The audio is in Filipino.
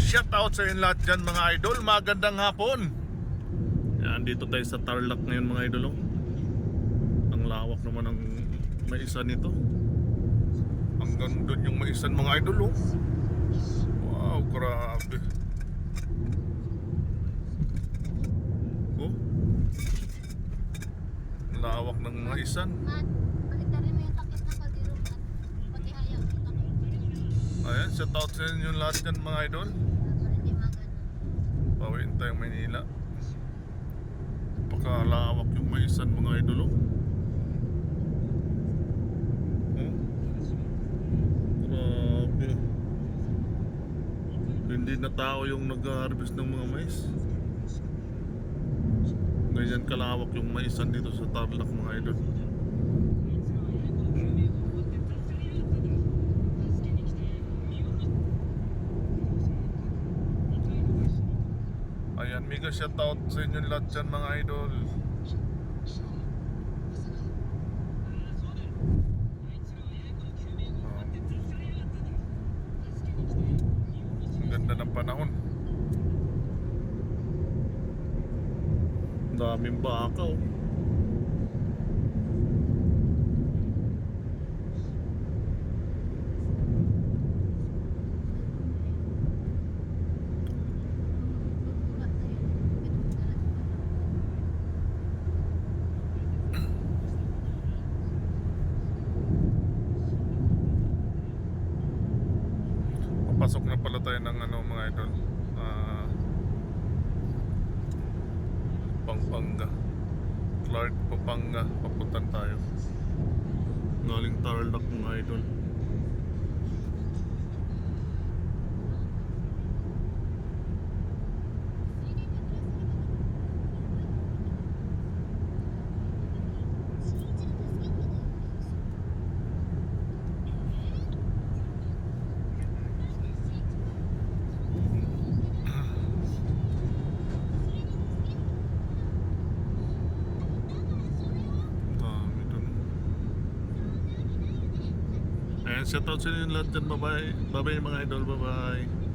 Shout out sa inyo lahat dyan mga idol. Magandang hapon. Yan, dito tayo sa Tarlac ngayon mga idol. Ang lawak naman ng maisan nito. Hanggang doon yung maisan mga idol. Wow, grabe. Oh, lawak ng maisan. Baliktarin mo yung takip ng kaldero at pati ayaw. Ayan, shout out sa inyo lahat dyan mga idol. Para hindi magano. Pawiin tayong Maynila. Pakalawak yung maisan mga idol. Grabe. Hindi na tao yung nag-harvest ng mga mais. Ganyan kalawak yung maisan dito sa Tarlac mga idol. Ayan, mega shoutout sa inyo lahat dyan mga idol. Ang ganda ng panahon. Daming baka oh. Pasok na pala tayo ng mga idol, Pampanga, Clark, Pampanga, papuntan tayo galing Tarlac mga idol. Ayan, shout out sa inyo lahat dyan. Bye bye. Bye bye mga idol. Bye bye.